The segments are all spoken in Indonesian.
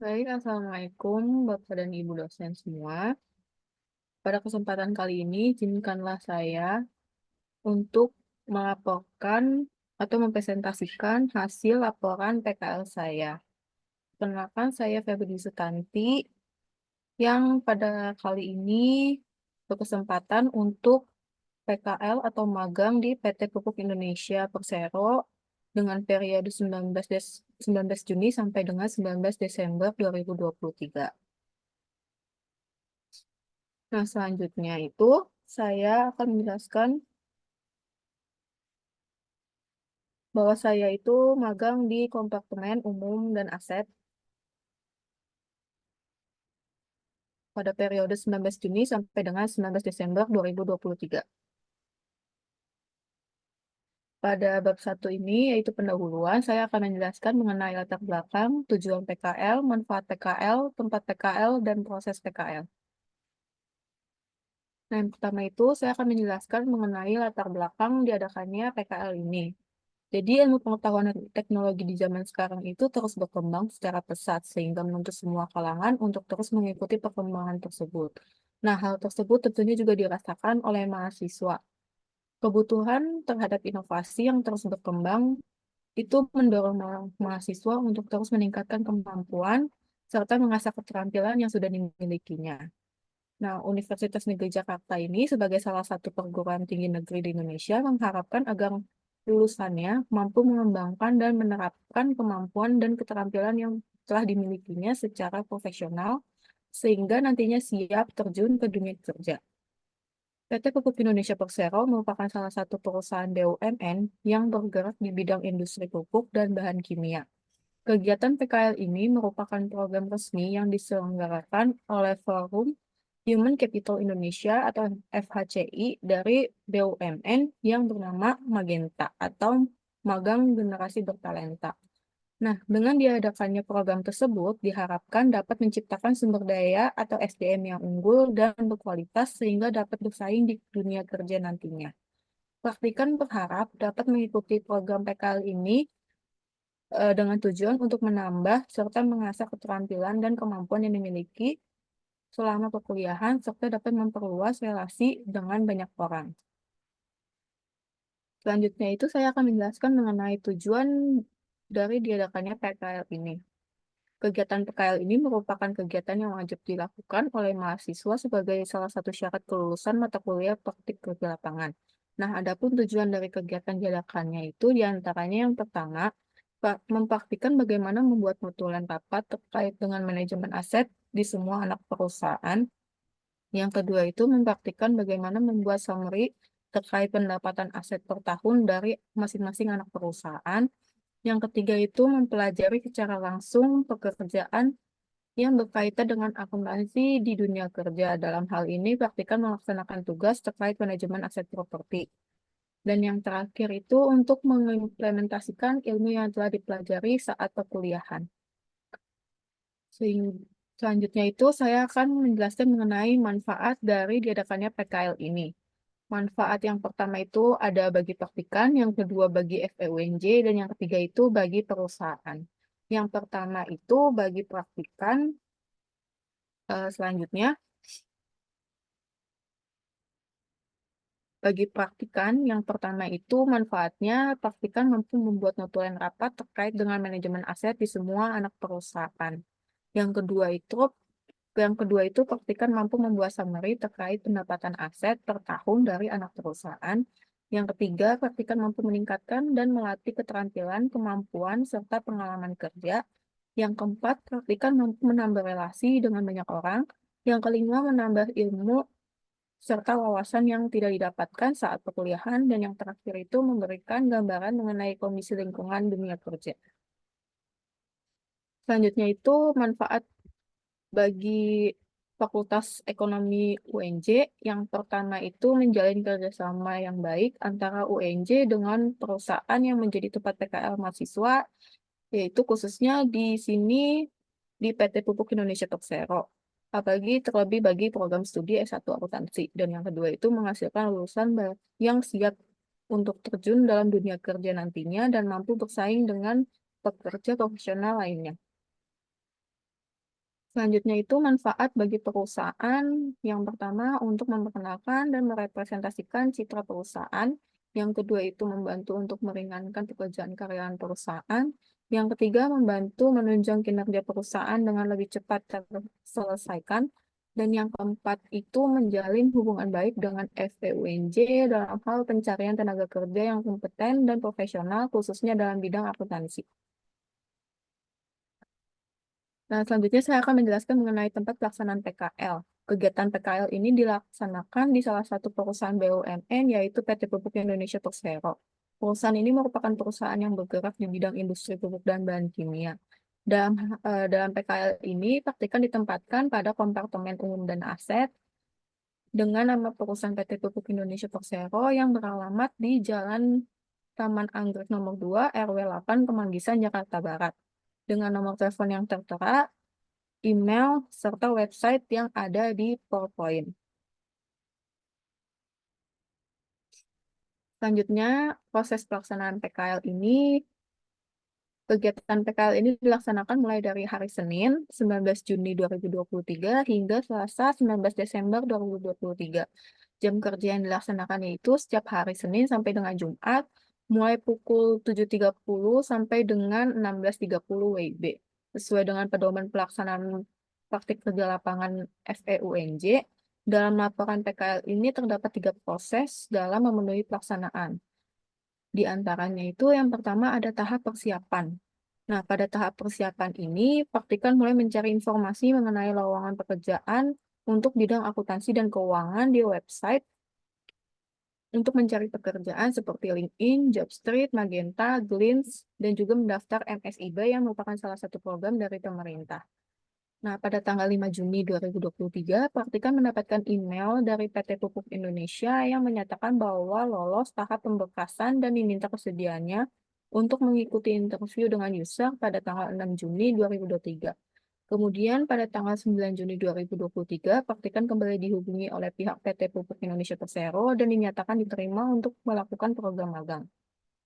Baik, Assalamualaikum Bapak dan Ibu dosen semua. Pada kesempatan kali ini, izinkanlah saya untuk melaporkan atau mempresentasikan hasil laporan PKL saya. Perkenalkan, saya Febri Sutanti yang pada kali ini berkesempatan untuk PKL atau magang di PT Pupuk Indonesia Persero dengan periode 19 Juni sampai dengan 19 Desember 2023. Nah, selanjutnya itu saya akan menjelaskan bahwa saya itu magang di Kompartemen Umum dan Aset pada periode 19 Juni sampai dengan 19 Desember 2023. Pada bab 1 ini, yaitu pendahuluan, saya akan menjelaskan mengenai latar belakang, tujuan PKL, manfaat PKL, tempat PKL, dan proses PKL. Nah, yang pertama itu saya akan menjelaskan mengenai latar belakang diadakannya PKL ini. Jadi ilmu pengetahuan dan teknologi di zaman sekarang itu terus berkembang secara pesat sehingga menuntut semua kalangan untuk terus mengikuti perkembangan tersebut. Nah, hal tersebut tentunya juga dirasakan oleh mahasiswa. Kebutuhan terhadap inovasi yang terus berkembang itu mendorong mahasiswa untuk terus meningkatkan kemampuan serta mengasah keterampilan yang sudah dimilikinya. Nah, Universitas Negeri Jakarta ini sebagai salah satu perguruan tinggi negeri di Indonesia mengharapkan agar lulusannya mampu mengembangkan dan menerapkan kemampuan dan keterampilan yang telah dimilikinya secara profesional sehingga nantinya siap terjun ke dunia kerja. PT Pupuk Indonesia Persero merupakan salah satu perusahaan BUMN yang bergerak di bidang industri pupuk dan bahan kimia. Kegiatan PKL ini merupakan program resmi yang diselenggarakan oleh Forum Human Capital Indonesia atau FHCI dari BUMN yang bernama Magenta atau Magang Generasi Bertalenta. Nah, dengan diadakannya program tersebut diharapkan dapat menciptakan sumber daya atau SDM yang unggul dan berkualitas sehingga dapat bersaing di dunia kerja nantinya. Praktikan berharap dapat mengikuti program PKL ini dengan tujuan untuk menambah serta mengasah keterampilan dan kemampuan yang dimiliki selama perkuliahan serta dapat memperluas relasi dengan banyak orang. Selanjutnya itu saya akan menjelaskan mengenai tujuan dari diadakannya PKL ini. Kegiatan PKL ini merupakan kegiatan yang wajib dilakukan oleh mahasiswa sebagai salah satu syarat kelulusan mata kuliah praktik kerja lapangan. Nah, adapun tujuan dari kegiatan diadakannya itu diantaranya yang pertama, mempraktikkan bagaimana membuat notulen rapat terkait dengan manajemen aset di semua anak perusahaan. Yang kedua itu mempraktikkan bagaimana membuat summary terkait pendapatan aset per tahun dari masing-masing anak perusahaan. Yang ketiga itu mempelajari secara langsung pekerjaan yang berkaitan dengan akuntansi di dunia kerja. Dalam hal ini, praktikan melaksanakan tugas terkait manajemen aset properti. Dan yang terakhir itu untuk mengimplementasikan ilmu yang telah dipelajari saat perkuliahan. Selanjutnya itu saya akan menjelaskan mengenai manfaat dari diadakannya PKL ini. Manfaat yang pertama itu ada bagi praktikan, yang kedua bagi FEUNJ, dan yang ketiga itu bagi perusahaan. Yang pertama itu bagi praktikan, selanjutnya bagi praktikan yang pertama itu manfaatnya praktikan mampu membuat notulen rapat terkait dengan manajemen aset di semua anak perusahaan. Yang kedua itu praktikan mampu membuat summary terkait pendapatan aset per tahun dari anak perusahaan. Yang ketiga, praktikan mampu meningkatkan dan melatih keterampilan, kemampuan, serta pengalaman kerja. Yang keempat, praktikan mampu menambah relasi dengan banyak orang. Yang kelima, menambah ilmu serta wawasan yang tidak didapatkan saat perkuliahan. Dan yang terakhir itu memberikan gambaran mengenai kondisi lingkungan dunia kerja. Selanjutnya itu manfaat bagi Fakultas Ekonomi UNJ. Yang pertama itu menjalin kerjasama yang baik antara UNJ dengan perusahaan yang menjadi tempat PKL mahasiswa, yaitu khususnya di sini di PT Pupuk Indonesia Persero. Apalagi terlebih bagi program studi S1 akuntansi. Dan yang kedua itu menghasilkan lulusan yang siap untuk terjun dalam dunia kerja nantinya dan mampu bersaing dengan pekerja profesional lainnya. Selanjutnya itu manfaat bagi perusahaan. Yang pertama untuk memperkenalkan dan merepresentasikan citra perusahaan. Yang kedua itu membantu untuk meringankan pekerjaan karyawan perusahaan. Yang ketiga membantu menunjang kinerja perusahaan dengan lebih cepat terselesaikan. Dan yang keempat itu menjalin hubungan baik dengan FEUNJ dalam hal pencarian tenaga kerja yang kompeten dan profesional khususnya dalam bidang akuntansi. Nah, selanjutnya saya akan menjelaskan mengenai tempat pelaksanaan PKL. Kegiatan PKL ini dilaksanakan di salah satu perusahaan BUMN, yaitu PT Pupuk Indonesia Persero. Perusahaan ini merupakan perusahaan yang bergerak di bidang industri pupuk dan bahan kimia. Dalam PKL ini, praktikan ditempatkan pada kompartemen umum dan aset dengan nama perusahaan PT Pupuk Indonesia Persero yang beralamat di Jalan Taman Anggrek nomor 2, RW 8, Kemanggisan, Jakarta Barat. Dengan nomor telepon yang tertera, email, serta website yang ada di PowerPoint. Selanjutnya, proses pelaksanaan kegiatan PKL ini dilaksanakan mulai dari hari Senin, 19 Juni 2023, hingga Selasa, 19 Desember 2023. Jam kerja yang dilaksanakan yaitu setiap hari Senin sampai dengan Jumat, mulai pukul 7.30 sampai dengan 16.30 WIB. Sesuai dengan pedoman pelaksanaan praktik kerja lapangan FEUNJ, dalam laporan PKL ini terdapat 3 proses dalam memenuhi pelaksanaan. Di antaranya itu yang pertama ada tahap persiapan. Nah, pada tahap persiapan ini, praktikan mulai mencari informasi mengenai lowongan pekerjaan untuk bidang akuntansi dan keuangan di website untuk mencari pekerjaan seperti LinkedIn, Jobstreet, Magenta, Glints, dan juga mendaftar MSIB yang merupakan salah satu program dari pemerintah. Nah, pada tanggal 5 Juni 2023, praktikan mendapatkan email dari PT Pupuk Indonesia yang menyatakan bahwa lolos tahap pemberkasan dan diminta kesediaannya untuk mengikuti interview dengan user pada tanggal 6 Juni 2023. Kemudian pada tanggal 9 Juni 2023, praktikan kembali dihubungi oleh pihak PT Pupuk Indonesia Persero dan dinyatakan diterima untuk melakukan program magang.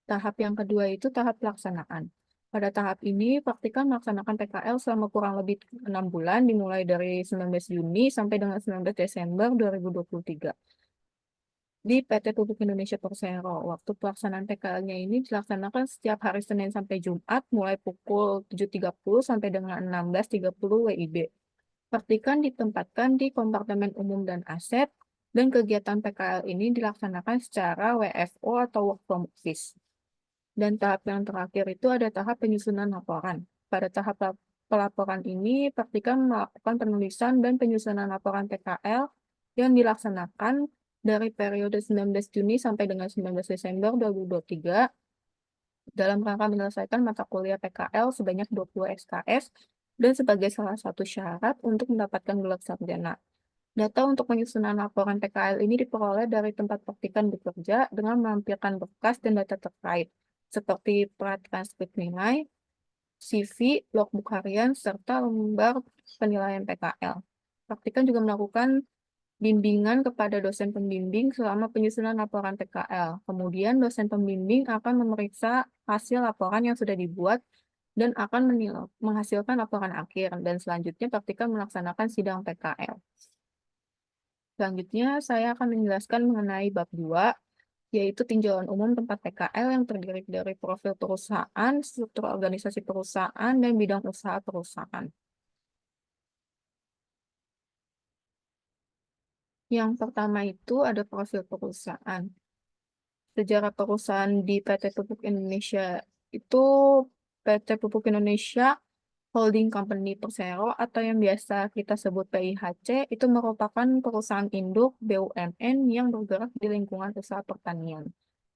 Tahap yang kedua itu tahap pelaksanaan. Pada tahap ini, praktikan melaksanakan PKL selama kurang lebih 6 bulan, dimulai dari 19 Juni sampai dengan 19 Desember 2023. Di PT Pupuk Indonesia Persero, waktu pelaksanaan PKL-nya ini dilaksanakan setiap hari Senin sampai Jumat, mulai pukul 7.30 sampai dengan 16.30 WIB. Praktikan ditempatkan di kompartemen umum dan aset, dan kegiatan PKL ini dilaksanakan secara WFO atau Work from Office. Dan tahap yang terakhir itu ada tahap penyusunan laporan. Pada tahap pelaporan ini, praktikan melakukan penulisan dan penyusunan laporan PKL yang dilaksanakan dari periode 19 Juni sampai dengan 19 Desember 2023 dalam rangka menyelesaikan mata kuliah PKL sebanyak 20 SKS dan sebagai salah satu syarat untuk mendapatkan gelar sarjana. Data untuk penyusunan laporan PKL ini diperoleh dari tempat praktikan bekerja dengan melampirkan berkas dan data terkait, seperti plat transkrip nilai, CV, logbook harian, serta lembar penilaian PKL. Praktikan juga melakukan bimbingan kepada dosen pembimbing selama penyusunan laporan PKL. Kemudian dosen pembimbing akan memeriksa hasil laporan yang sudah dibuat dan akan menghasilkan laporan akhir. Dan selanjutnya praktikan melaksanakan sidang PKL. Selanjutnya, saya akan menjelaskan mengenai bab 2, yaitu tinjauan umum tempat PKL yang terdiri dari profil perusahaan, struktur organisasi perusahaan, dan bidang usaha perusahaan. Yang pertama itu ada profil perusahaan. Sejarah perusahaan di PT Pupuk Indonesia itu PT Pupuk Indonesia Holding Company Persero atau yang biasa kita sebut PIHC itu merupakan perusahaan induk BUMN yang bergerak di lingkungan usaha pertanian.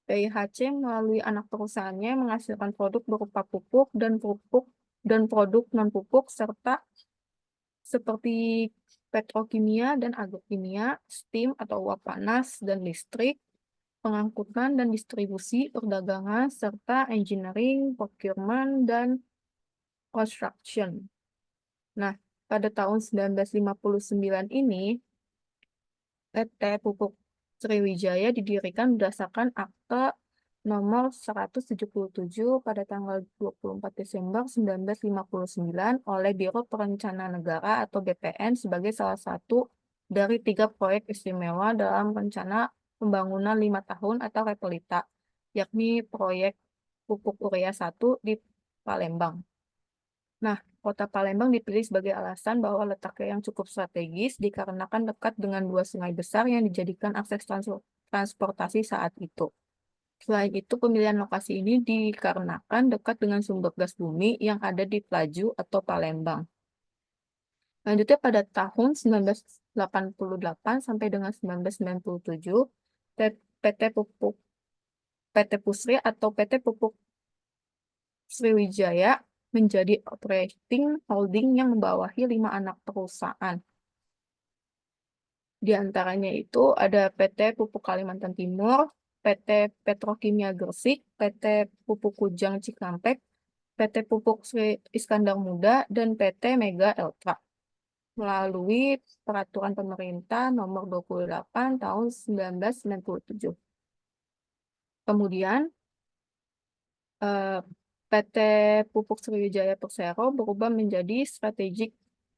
PIHC melalui anak perusahaannya menghasilkan produk berupa pupuk dan produk non-pupuk serta seperti petrokimia dan agrokimia, steam atau uap panas dan listrik, pengangkutan dan distribusi, perdagangan, serta engineering, procurement, dan construction. Nah, pada tahun 1959 ini, PT Pupuk Sriwijaya didirikan berdasarkan Akte nomor 177 pada tanggal 24 Desember 1959 oleh Biro Perencanaan Negara atau BPN sebagai salah satu dari 3 proyek istimewa dalam rencana pembangunan 5 tahun atau Repelita, yakni proyek Pupuk Urea 1 di Palembang. Nah, kota Palembang dipilih sebagai alasan bahwa letaknya yang cukup strategis dikarenakan dekat dengan 2 sungai besar yang dijadikan akses transportasi saat itu. Selain itu, pemilihan lokasi ini dikarenakan dekat dengan sumber gas bumi yang ada di Pelaju atau Palembang. Lanjutnya pada tahun 1988 sampai dengan 1997, PT Pupuk PT Pusri atau PT Pupuk Sriwijaya menjadi operating holding yang membawahi 5 anak perusahaan. Di antaranya itu ada PT Pupuk Kalimantan Timur, PT Petrokimia Gresik, PT Pupuk Kujang Cikampek, PT Pupuk Sri Iskandar Muda, dan PT Mega Eltra melalui Peraturan Pemerintah Nomor 28 Tahun 1997. Kemudian, PT Pupuk Sriwijaya Persero berubah menjadi Strategic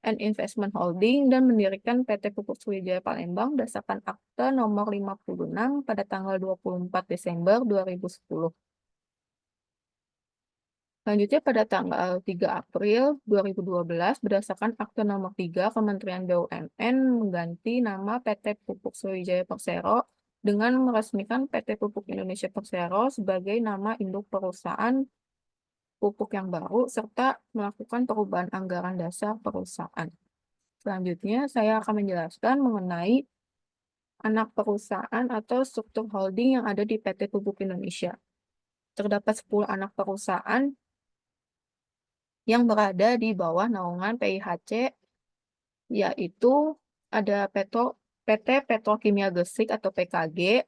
and Investment Holding dan mendirikan PT Pupuk Sriwijaya Palembang berdasarkan Akte Nomor 56 pada tanggal 24 Desember 2010. Selanjutnya pada tanggal 3 April 2012 berdasarkan Akte Nomor 3 Kementerian BUMN mengganti nama PT Pupuk Sriwijaya Persero dengan meresmikan PT Pupuk Indonesia Persero sebagai nama induk perusahaan pupuk yang baru, serta melakukan perubahan anggaran dasar perusahaan. Selanjutnya, saya akan menjelaskan mengenai anak perusahaan atau struktur holding yang ada di PT Pupuk Indonesia. Terdapat 10 anak perusahaan yang berada di bawah naungan PIHC, yaitu ada PT Petrokimia Gresik atau PKG,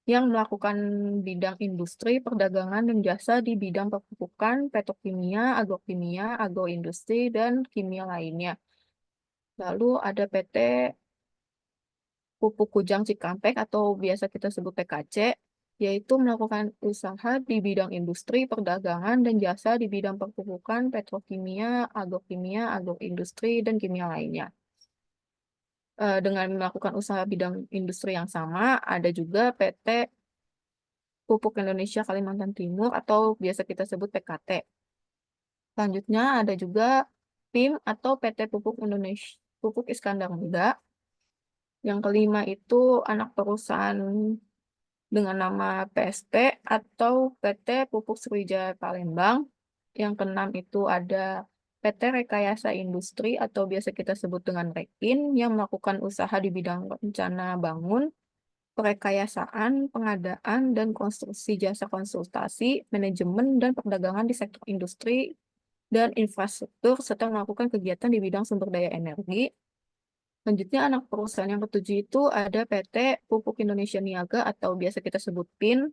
yang melakukan bidang industri, perdagangan, dan jasa di bidang perpupukan, petrokimia, agroindustri, dan kimia lainnya. Lalu ada PT Pupuk Kujang Cikampek atau biasa kita sebut PKC, yaitu melakukan usaha di bidang industri, perdagangan, dan jasa di bidang perpupukan, petrokimia, agroindustri, dan kimia lainnya. Dengan melakukan usaha bidang industri yang sama, ada juga PT Pupuk Indonesia Kalimantan Timur atau biasa kita sebut PKT. Selanjutnya ada juga PIM atau PT Pupuk Indonesia Pupuk Iskandar Muda. Yang kelima itu anak perusahaan dengan nama PSP atau PT Pupuk Sriwijaya Palembang. Yang keenam itu ada PT Rekayasa Industri atau biasa kita sebut dengan Rekin yang melakukan usaha di bidang rencana bangun, perekayasaan, pengadaan, dan konstruksi jasa konsultasi, manajemen, dan perdagangan di sektor industri dan infrastruktur, serta melakukan kegiatan di bidang sumber daya energi. Selanjutnya, anak perusahaan yang ketujuh itu ada PT Pupuk Indonesia Niaga atau biasa kita sebut PIN,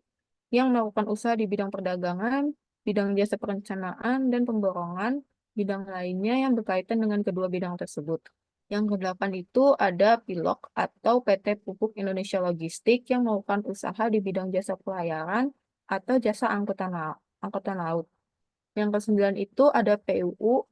yang melakukan usaha di bidang perdagangan, bidang jasa perencanaan, dan pemborongan, bidang lainnya yang berkaitan dengan kedua bidang tersebut. Yang kedelapan itu ada PILOG atau PT Pupuk Indonesia Logistik yang melakukan usaha di bidang jasa pelayaran atau jasa angkutan laut. Yang kesembilan itu ada PIU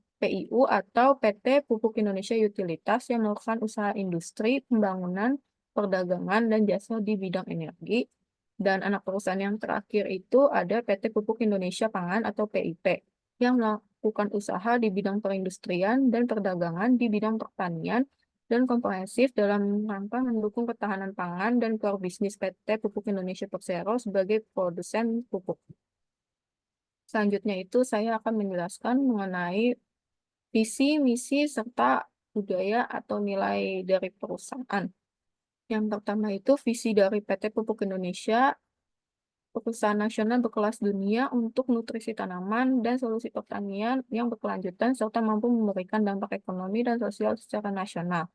atau PT Pupuk Indonesia Utilitas yang melakukan usaha industri, pembangunan, perdagangan, dan jasa di bidang energi. Dan anak perusahaan yang terakhir itu ada PT Pupuk Indonesia Pangan atau PIP yang melakukan usaha di bidang perindustrian dan perdagangan di bidang pertanian dan komprehensif dalam rangka mendukung ketahanan pangan dan core bisnis PT Pupuk Indonesia Persero sebagai produsen pupuk. Selanjutnya itu saya akan menjelaskan mengenai visi, misi, serta budaya atau nilai dari perusahaan. Yang pertama itu visi dari PT Pupuk Indonesia, perusahaan nasional berkelas dunia untuk nutrisi tanaman dan solusi pertanian yang berkelanjutan serta mampu memberikan dampak ekonomi dan sosial secara nasional.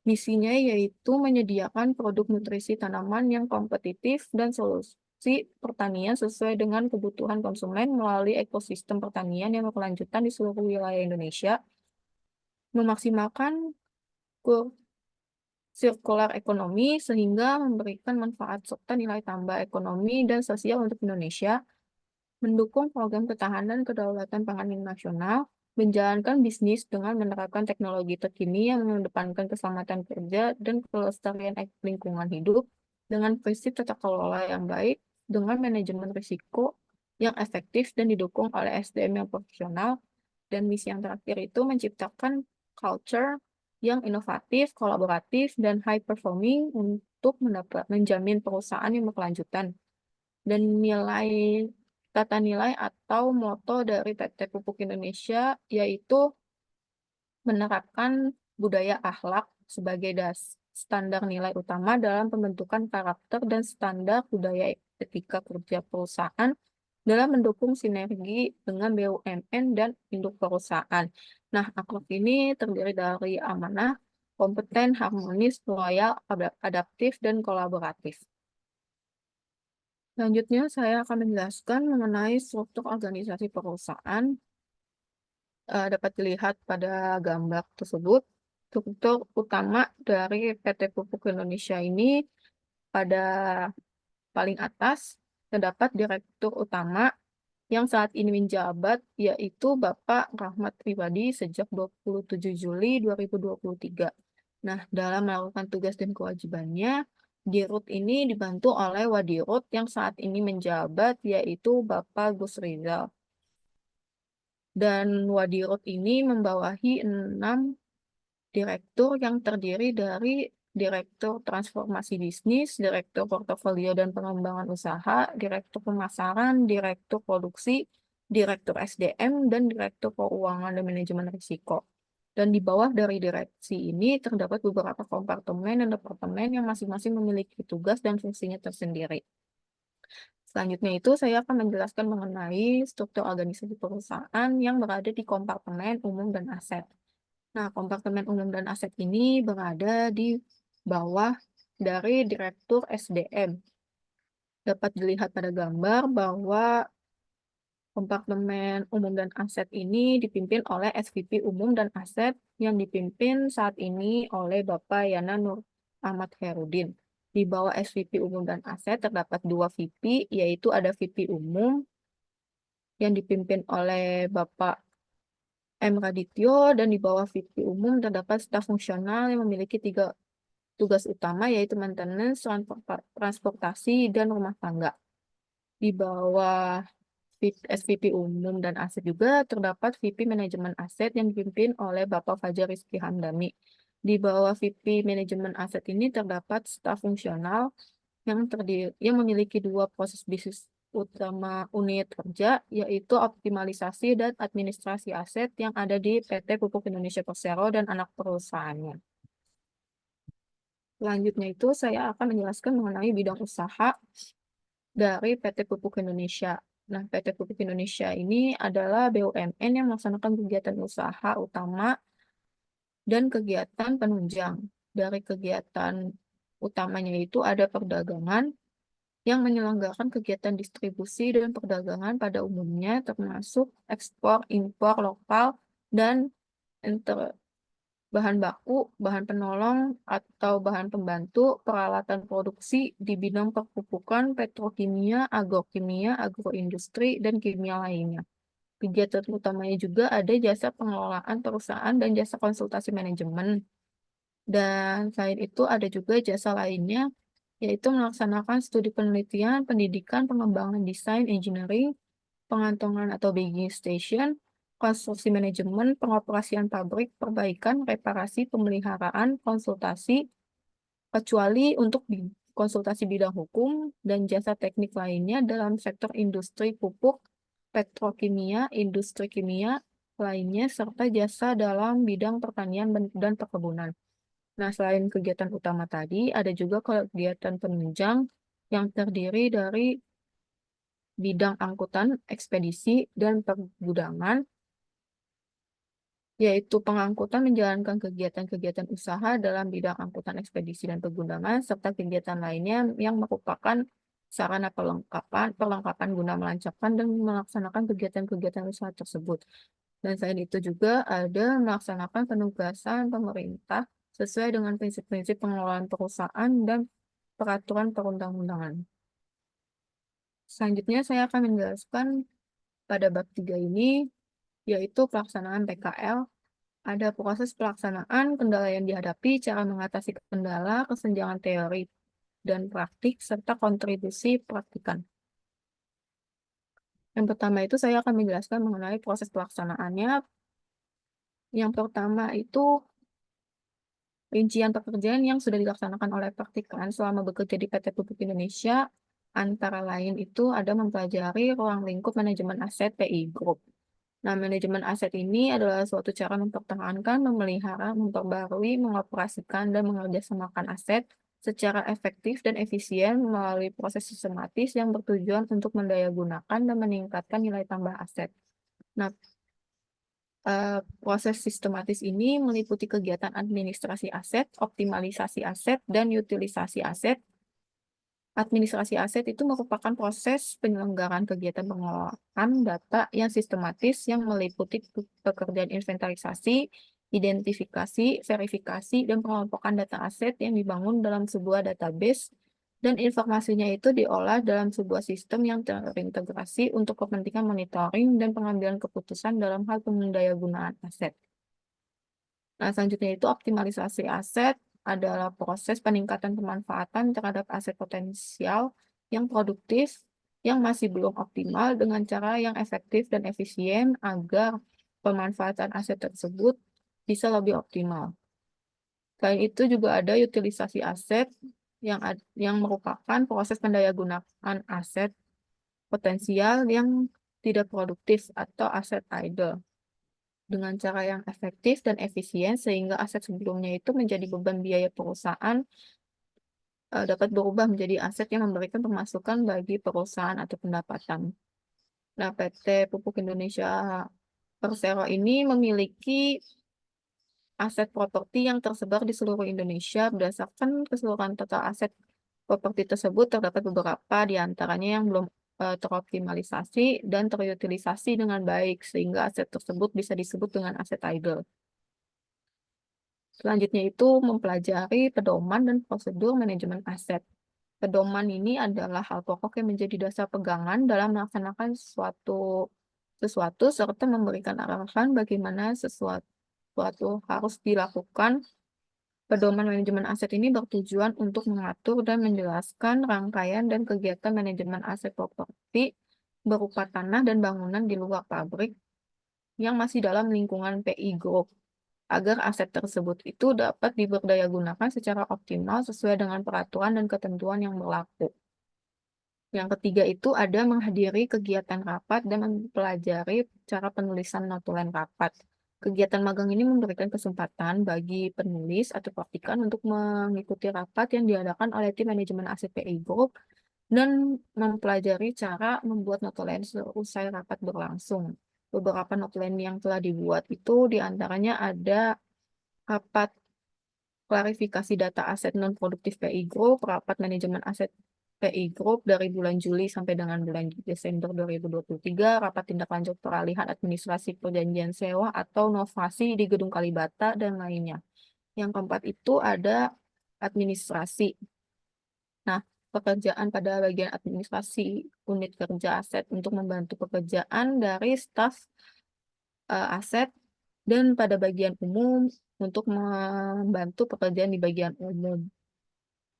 Misinya yaitu menyediakan produk nutrisi tanaman yang kompetitif dan solusi pertanian sesuai dengan kebutuhan konsumen melalui ekosistem pertanian yang berkelanjutan di seluruh wilayah Indonesia, memaksimalkan sirkular ekonomi sehingga memberikan manfaat serta nilai tambah ekonomi dan sosial untuk Indonesia, mendukung program ketahanan kedaulatan pangan nasional, menjalankan bisnis dengan menerapkan teknologi terkini yang mengedepankan keselamatan kerja dan kelestarian lingkungan hidup dengan prinsip tata kelola yang baik, dengan manajemen risiko yang efektif dan didukung oleh SDM yang profesional, dan misi yang terakhir itu menciptakan culture yang inovatif, kolaboratif, dan high performing untuk menjamin perusahaan yang berkelanjutan. Dan tata nilai atau moto dari PT Pupuk Indonesia yaitu menerapkan budaya akhlak sebagai standar nilai utama dalam pembentukan karakter dan standar budaya etika kerja perusahaan dalam mendukung sinergi dengan BUMN dan induk perusahaan. Nah, akhlak ini terdiri dari amanah, kompeten, harmonis, loyal, adaptif, dan kolaboratif. Selanjutnya, saya akan menjelaskan mengenai struktur organisasi perusahaan. Dapat dilihat pada gambar tersebut, struktur utama dari PT Pupuk Indonesia ini pada paling atas terdapat Direktur Utama yang saat ini menjabat, yaitu Bapak Rahmat Pribadi sejak 27 Juli 2023. Nah, dalam melakukan tugas dan kewajibannya, Dirut ini dibantu oleh Wadirut yang saat ini menjabat, yaitu Bapak Gus Rizal. Dan Wadirut ini membawahi 6 direktur yang terdiri dari Direktur Transformasi Bisnis, Direktur Portofolio dan Pengembangan Usaha, Direktur Pemasaran, Direktur Produksi, Direktur SDM, dan Direktur Keuangan dan Manajemen Risiko. Dan di bawah dari direksi ini terdapat beberapa kompartemen dan departemen yang masing-masing memiliki tugas dan fungsinya tersendiri. Selanjutnya itu saya akan menjelaskan mengenai struktur organisasi perusahaan yang berada di kompartemen umum dan aset. Nah, kompartemen umum dan aset ini berada di bawah dari Direktur SDM. Dapat dilihat pada gambar bahwa kompartemen umum dan aset ini dipimpin oleh SVP Umum dan Aset yang dipimpin saat ini oleh Bapak Yana Nur Ahmad Herudin. Di bawah SVP Umum dan Aset terdapat 2 VP, yaitu ada VP Umum yang dipimpin oleh Bapak M. Radityo, dan di bawah VP Umum terdapat staf fungsional yang memiliki 3 tugas utama, yaitu maintenance, transportasi, dan rumah tangga. Di bawah SVP Umum dan Aset juga terdapat VP Manajemen Aset yang dipimpin oleh Bapak Fajar Rizky Hamdani. Di bawah VP Manajemen Aset ini terdapat staf fungsional yang memiliki 2 proses bisnis utama unit kerja, yaitu optimalisasi dan administrasi aset yang ada di PT Pupuk Indonesia Persero dan anak perusahaannya. Selanjutnya itu saya akan menjelaskan mengenai bidang usaha dari PT Pupuk Indonesia. Nah, PT Pupuk Indonesia ini adalah BUMN yang melaksanakan kegiatan usaha utama dan kegiatan penunjang. Dari kegiatan utamanya itu ada perdagangan yang menyelenggarakan kegiatan distribusi dan perdagangan pada umumnya, termasuk ekspor, impor lokal, dan bahan baku, bahan penolong, atau bahan pembantu, peralatan produksi di bidang perpupukan, petrokimia, agroindustri, dan kimia lainnya. Kegiatan utamanya juga ada jasa pengelolaan perusahaan dan jasa konsultasi manajemen. Dan selain itu ada juga jasa lainnya, yaitu melaksanakan studi penelitian, pendidikan, pengembangan desain, engineering, pengantongan atau bagging station, konstruksi manajemen, pengoperasian pabrik, perbaikan, reparasi, pemeliharaan, konsultasi, kecuali untuk konsultasi bidang hukum dan jasa teknik lainnya dalam sektor industri pupuk, petrokimia, industri kimia lainnya, serta jasa dalam bidang pertanian dan perkebunan. Nah, selain kegiatan utama tadi, ada juga kegiatan penunjang yang terdiri dari bidang angkutan, ekspedisi, dan pergudangan, yaitu pengangkutan menjalankan kegiatan-kegiatan usaha dalam bidang angkutan, ekspedisi, dan pergudangan, serta kegiatan lainnya yang merupakan sarana perlengkapan guna melancarkan dan melaksanakan kegiatan-kegiatan usaha tersebut. Dan selain itu juga ada melaksanakan penugasan pemerintah sesuai dengan prinsip-prinsip pengelolaan perusahaan dan peraturan perundang-undangan. Selanjutnya saya akan menjelaskan pada bab 3 ini, yaitu pelaksanaan PKL. Ada proses pelaksanaan, kendala yang dihadapi, cara mengatasi kendala, kesenjangan teori dan praktik, serta kontribusi praktikan. Yang pertama itu saya akan menjelaskan mengenai proses pelaksanaannya. Yang pertama itu rincian pekerjaan yang sudah dilaksanakan oleh praktikan selama bekerja di PT Pupuk Indonesia, antara lain itu ada mempelajari ruang lingkup manajemen aset PI Group. Nah, manajemen aset ini adalah suatu cara mempertahankan, memelihara, memperbarui, mengoperasikan, dan mengerjasamakan aset secara efektif dan efisien melalui proses sistematis yang bertujuan untuk mendayagunakan dan meningkatkan nilai tambah aset. Nah, proses sistematis ini meliputi kegiatan administrasi aset, optimalisasi aset, dan utilisasi aset. Administrasi aset itu merupakan proses penyelenggaraan kegiatan pengelolaan data yang sistematis yang meliputi pekerjaan inventarisasi, identifikasi, verifikasi, dan pengelompokan data aset yang dibangun dalam sebuah database dan informasinya itu diolah dalam sebuah sistem yang terintegrasi untuk kepentingan monitoring dan pengambilan keputusan dalam hal pendayagunaan aset. Nah, selanjutnya itu optimalisasi aset adalah proses peningkatan pemanfaatan terhadap aset potensial yang produktif yang masih belum optimal dengan cara yang efektif dan efisien agar pemanfaatan aset tersebut bisa lebih optimal. Selain itu juga ada utilisasi aset yang merupakan proses pendayagunaan aset potensial yang tidak produktif atau aset idle dengan cara yang efektif dan efisien sehingga aset sebelumnya itu menjadi beban biaya perusahaan dapat berubah menjadi aset yang memberikan pemasukan bagi perusahaan atau pendapatan. Nah, PT Pupuk Indonesia Persero ini memiliki aset properti yang tersebar di seluruh Indonesia. Berdasarkan keseluruhan total aset properti tersebut, terdapat beberapa di antaranya yang belum teroptimalisasi dan terutilisasi dengan baik, sehingga aset tersebut bisa disebut dengan aset idle. Selanjutnya itu mempelajari pedoman dan prosedur manajemen aset. Pedoman ini adalah hal pokok yang menjadi dasar pegangan dalam melaksanakan sesuatu serta memberikan arahan bagaimana sesuatu harus dilakukan. Pedoman manajemen aset ini bertujuan untuk mengatur dan menjelaskan rangkaian dan kegiatan manajemen aset properti berupa tanah dan bangunan di luar pabrik yang masih dalam lingkungan PI Group, agar aset tersebut itu dapat diberdayagunakan secara optimal sesuai dengan peraturan dan ketentuan yang berlaku. Yang ketiga itu ada menghadiri kegiatan rapat dan mempelajari cara penulisan notulen rapat. Kegiatan magang ini memberikan kesempatan bagi penulis atau praktikan untuk mengikuti rapat yang diadakan oleh tim manajemen aset PI Group dan mempelajari cara membuat notulen seusai rapat berlangsung. Beberapa notulen yang telah dibuat itu diantaranya ada rapat klarifikasi data aset non-produktif PI Group, rapat manajemen aset PI Group dari bulan Juli sampai dengan bulan Desember 2023, rapat tindak lanjut peralihan administrasi perjanjian sewa atau novasi di Gedung Kalibata, dan lainnya. Yang keempat itu ada administrasi. Nah, pekerjaan pada bagian administrasi unit kerja aset untuk membantu pekerjaan dari staf aset dan pada bagian umum untuk membantu pekerjaan di bagian umum.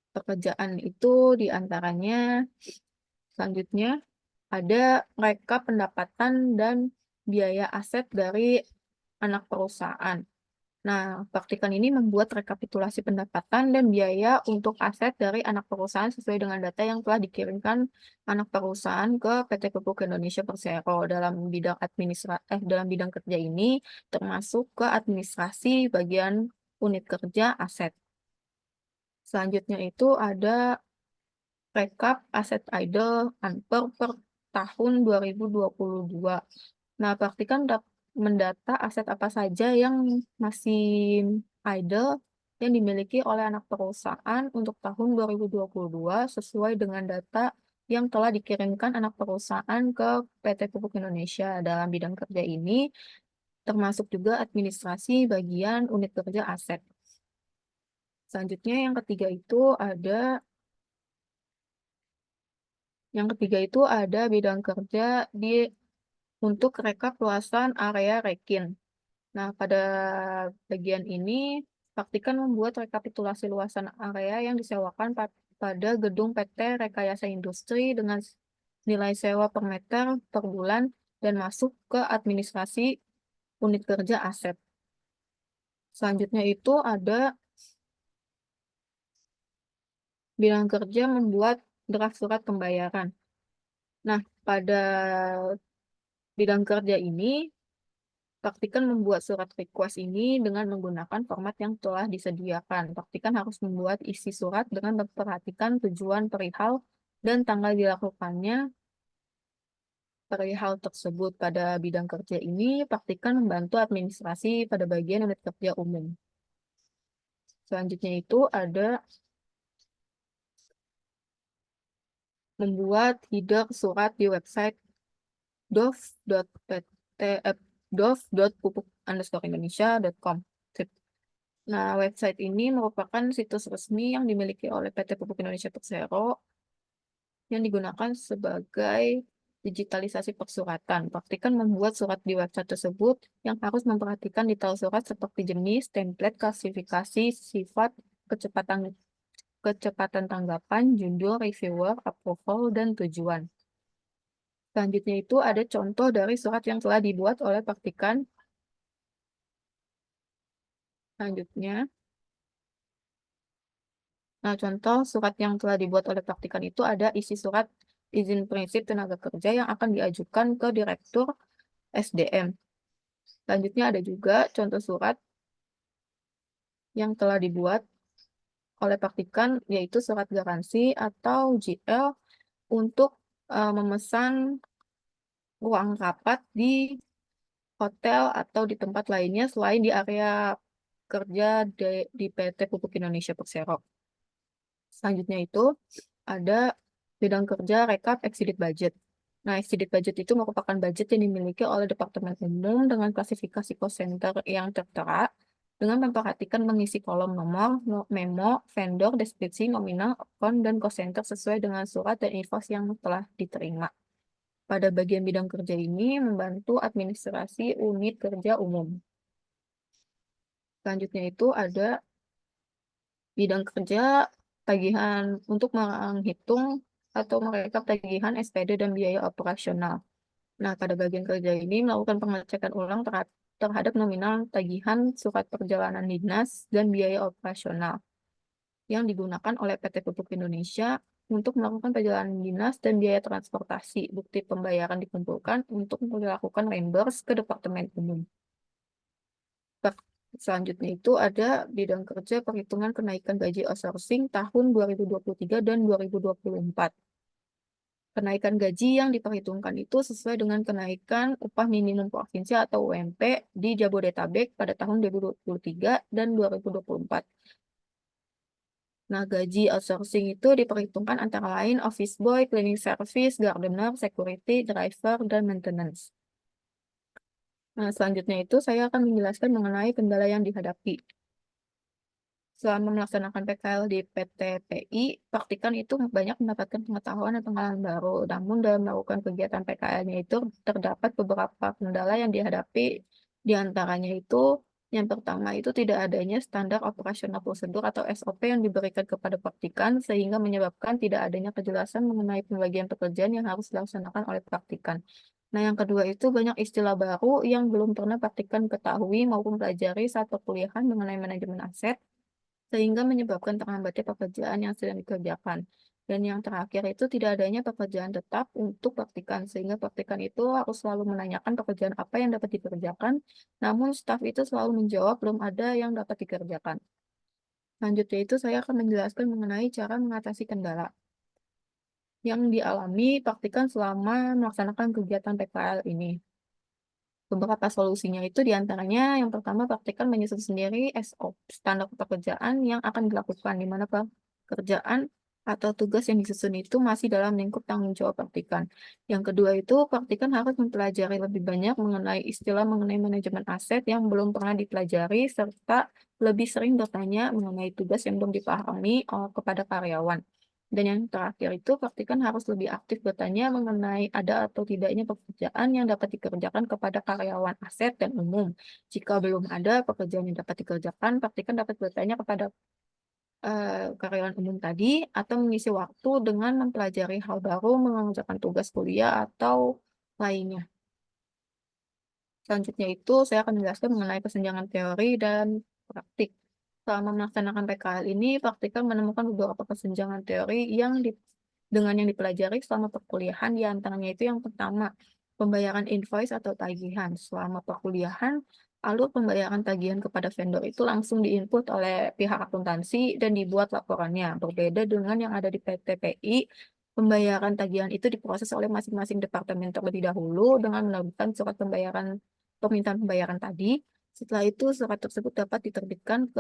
Pekerjaan itu diantaranya selanjutnya ada rekap pendapatan dan biaya aset dari anak perusahaan. Nah, praktikan ini membuat rekapitulasi pendapatan dan biaya untuk aset dari anak perusahaan sesuai dengan data yang telah dikirimkan anak perusahaan ke PT Pupuk Indonesia Persero dalam bidang kerja ini termasuk ke administrasi bagian unit kerja aset. Selanjutnya itu ada rekap aset idle unper per tahun 2022. Nah, praktikan mendata aset apa saja yang masih idle yang dimiliki oleh anak perusahaan untuk tahun 2022 sesuai dengan data yang telah dikirimkan anak perusahaan ke PT Pupuk Indonesia dalam bidang kerja ini, termasuk juga administrasi bagian unit kerja aset. Selanjutnya yang ketiga itu ada bidang kerja untuk rekap luasan area Rekin. Nah, pada bagian ini praktikan membuat rekapitulasi luasan area yang disewakan pada gedung PT Rekayasa Industri dengan nilai sewa per meter per bulan dan masuk ke administrasi unit kerja aset. Selanjutnya itu ada bidang kerja membuat draft surat pembayaran. Nah, pada bidang kerja ini, praktikan membuat surat request ini dengan menggunakan format yang telah disediakan. Praktikan harus membuat isi surat dengan memperhatikan tujuan perihal dan tanggal dilakukannya perihal tersebut. Pada bidang kerja ini, praktikan membantu administrasi pada bagian unit kerja umum. Selanjutnya itu ada membuat header surat di website dov.pupuk_indonesia.com. Nah, website ini merupakan situs resmi yang dimiliki oleh PT Pupuk Indonesia Persero yang digunakan sebagai digitalisasi persuratan. Praktikan membuat surat di website tersebut yang harus memperhatikan detail surat seperti jenis, template, klasifikasi, sifat, kecepatan kecepatan tanggapan, judul, reviewer, approval, dan tujuan. Selanjutnya itu ada contoh dari surat yang telah dibuat oleh praktikan. Selanjutnya, nah, contoh surat yang telah dibuat oleh praktikan itu ada isi surat izin prinsip tenaga kerja yang akan diajukan ke Direktur SDM. Selanjutnya ada juga contoh surat yang telah dibuat oleh praktikan, yaitu surat garansi atau GL untuk memesan ruang rapat di hotel atau di tempat lainnya selain di area kerja di PT Pupuk Indonesia Persero. Selanjutnya itu ada bidang kerja rekap exceeded budget. Nah, exceeded budget itu merupakan budget yang dimiliki oleh Departemen Umum dengan klasifikasi cost center yang tertera dengan memperhatikan mengisi kolom nomor, memo, vendor, deskripsi, nominal, account, dan cost center sesuai dengan surat dan invoice yang telah diterima. Pada bagian bidang kerja ini membantu administrasi unit kerja umum. Selanjutnya itu ada bidang kerja tagihan untuk menghitung atau merekap tagihan SPD dan biaya operasional. Nah, pada bagian kerja ini melakukan pengecekan ulang terhadap nominal tagihan surat perjalanan dinas dan biaya operasional yang digunakan oleh PT Pupuk Indonesia untuk melakukan perjalanan dinas dan biaya transportasi. Bukti pembayaran dikumpulkan untuk dilakukan reimburse ke Departemen Umum. Selanjutnya itu ada bidang kerja perhitungan kenaikan gaji outsourcing tahun 2023 dan 2024. Kenaikan gaji yang diperhitungkan itu sesuai dengan kenaikan upah minimum provinsi atau UMP di Jabodetabek pada tahun 2023 dan 2024. Nah, gaji outsourcing itu diperhitungkan antara lain office boy, cleaning service, gardener, security, driver, dan maintenance. Nah, selanjutnya itu saya akan menjelaskan mengenai kendala yang dihadapi. Selama melaksanakan PKL di PT PI, praktikan itu banyak mendapatkan pengetahuan dan pengalaman baru. Namun dalam melakukan kegiatan PKL-nya itu terdapat beberapa kendala yang dihadapi. Di antaranya itu, yang pertama itu tidak adanya standar operasional prosedur atau SOP yang diberikan kepada praktikan, sehingga menyebabkan tidak adanya kejelasan mengenai pembagian pekerjaan yang harus dilaksanakan oleh praktikan. Nah, yang kedua itu banyak istilah baru yang belum pernah praktikan ketahui maupun pelajari saat perkuliahan mengenai manajemen aset, sehingga menyebabkan terhambatnya pekerjaan yang sedang dikerjakan. Dan yang terakhir itu tidak adanya pekerjaan tetap untuk praktikan, sehingga praktikan itu harus selalu menanyakan pekerjaan apa yang dapat dikerjakan, namun staf itu selalu menjawab belum ada yang dapat dikerjakan. Lanjutnya itu saya akan menjelaskan mengenai cara mengatasi kendala yang dialami praktikan selama melaksanakan kegiatan PKL ini. Beberapa solusinya itu diantaranya yang pertama praktikan menyusun sendiri SOP, standar pekerjaan yang akan dilakukan, di mana pekerjaan atau tugas yang disusun itu masih dalam lingkup tanggung jawab praktikan. Yang kedua itu, praktikan harus mempelajari lebih banyak mengenai istilah mengenai manajemen aset yang belum pernah dipelajari, serta lebih sering bertanya mengenai tugas yang belum dipahami kepada karyawan. Dan yang terakhir itu, praktikan harus lebih aktif bertanya mengenai ada atau tidaknya pekerjaan yang dapat dikerjakan kepada karyawan aset dan umum. Jika belum ada pekerjaan yang dapat dikerjakan, praktikan dapat bertanya kepada karyawan umum tadi, atau mengisi waktu dengan mempelajari hal baru, mengerjakan tugas kuliah, atau lainnya. Selanjutnya itu, saya akan menjelaskan mengenai kesenjangan teori dan praktik. Selama melaksanakan PKL ini, praktikal menemukan beberapa kesenjangan teori dengan yang dipelajari selama perkuliahan, di antaranya itu yang pertama, pembayaran invoice atau tagihan. Selama perkuliahan, alur pembayaran tagihan kepada vendor itu langsung diinput oleh pihak akuntansi dan dibuat laporannya. Berbeda dengan yang ada di PTPI, pembayaran tagihan itu diproses oleh masing-masing departemen terlebih dahulu dengan menerbitkan surat permintaan pembayaran tadi. Setelah itu, surat tersebut dapat diterbitkan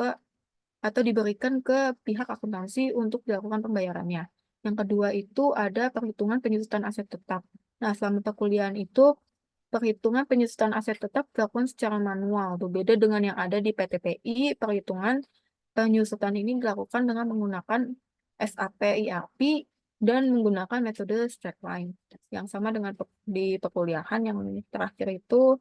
atau diberikan ke pihak akuntansi untuk dilakukan pembayarannya. Yang kedua itu ada perhitungan penyusutan aset tetap. Nah, selama perkuliahan itu, perhitungan penyusutan aset tetap dilakukan secara manual. Berbeda dengan yang ada di PTPI, perhitungan penyusutan ini dilakukan dengan menggunakan SAP ERP dan menggunakan metode straight line. Yang sama dengan di perkuliahan, yang terakhir itu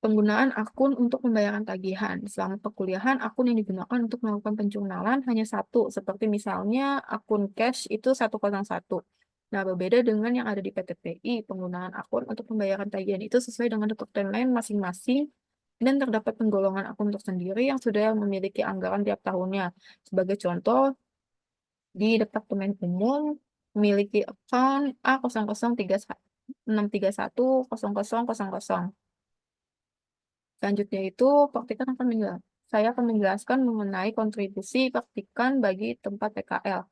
penggunaan akun untuk pembayaran tagihan. Selama perkuliahan, akun yang digunakan untuk melakukan penjurnalan hanya satu, seperti misalnya akun cash itu 101. Nah, berbeda dengan yang ada di PTPI, penggunaan akun untuk pembayaran tagihan itu sesuai dengan departemen masing-masing dan terdapat penggolongan akun tersendiri yang sudah memiliki anggaran tiap tahunnya. Sebagai contoh, di Departemen Umum memiliki akun A003163100000. Selanjutnya itu, saya akan menjelaskan mengenai kontribusi praktikan bagi tempat PKL.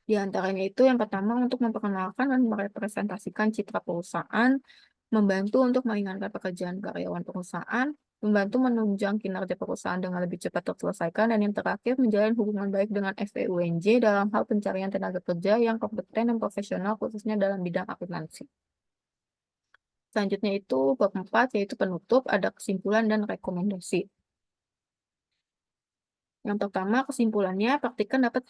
Di antaranya itu yang pertama untuk memperkenalkan dan merepresentasikan citra perusahaan, membantu untuk meringankan pekerjaan karyawan perusahaan, membantu menunjang kinerja perusahaan dengan lebih cepat terselesaikan, dan yang terakhir menjalin hubungan baik dengan FEUNJ dalam hal pencarian tenaga kerja yang kompeten dan profesional khususnya dalam bidang akuntansi. Selanjutnya itu bab 4 yaitu penutup, ada kesimpulan dan rekomendasi. Yang pertama, kesimpulannya, praktikan dapat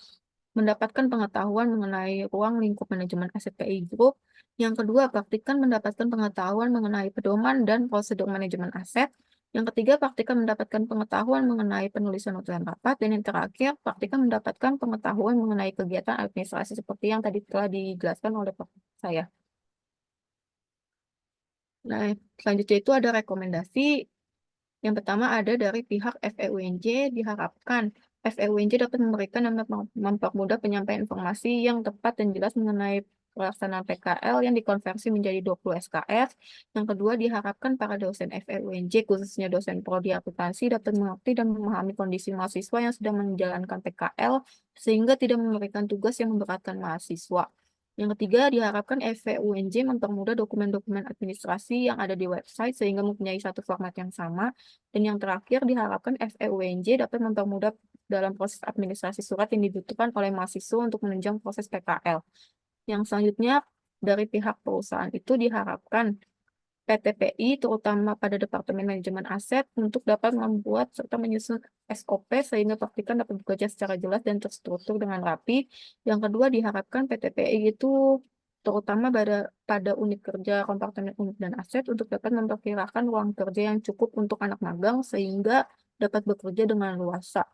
mendapatkan pengetahuan mengenai ruang lingkup manajemen aset PI Group. Yang kedua, praktikan mendapatkan pengetahuan mengenai pedoman dan prosedur manajemen aset. Yang ketiga, praktikan mendapatkan pengetahuan mengenai penulisan notulen rapat. Dan yang terakhir, praktikan mendapatkan pengetahuan mengenai kegiatan administrasi seperti yang tadi telah dijelaskan oleh saya. Nah, selanjutnya itu ada rekomendasi. Yang pertama ada dari pihak FEUNJ, diharapkan FEUNJ dapat memberikan dan mempermudah penyampaian informasi yang tepat dan jelas mengenai pelaksanaan PKL yang dikonversi menjadi 20 SKS. Yang kedua, diharapkan para dosen FEUNJ, khususnya dosen prodi akuntansi, dapat mengerti dan memahami kondisi mahasiswa yang sedang menjalankan PKL, sehingga tidak memberikan tugas yang memberatkan mahasiswa. Yang ketiga, diharapkan FEUNJ mempermudah dokumen-dokumen administrasi yang ada di website sehingga mempunyai satu format yang sama. Dan yang terakhir, diharapkan FEUNJ dapat mempermudah dalam proses administrasi surat yang dibutuhkan oleh mahasiswa untuk menunjang proses PKL. Yang selanjutnya, dari pihak perusahaan itu diharapkan PTPI, terutama pada Departemen Manajemen Aset, untuk dapat membuat serta menyusun SOP sehingga praktikan dapat bekerja secara jelas dan terstruktur dengan rapi. Yang kedua, diharapkan PTPI itu terutama pada unit kerja kompartemen unit dan aset untuk dapat memperkirakan ruang kerja yang cukup untuk anak magang sehingga dapat bekerja dengan luasa.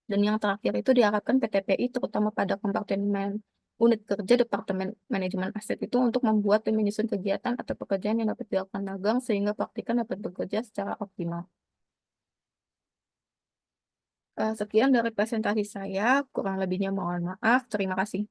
Dan yang terakhir itu diharapkan PTPI terutama pada kompartemen unit kerja Departemen Manajemen Aset itu untuk membuat dan menyusun kegiatan atau pekerjaan yang dapat dilakukan magang sehingga praktikan dapat bekerja secara optimal. Sekian dari presentasi saya, kurang lebihnya mohon maaf. Terima kasih.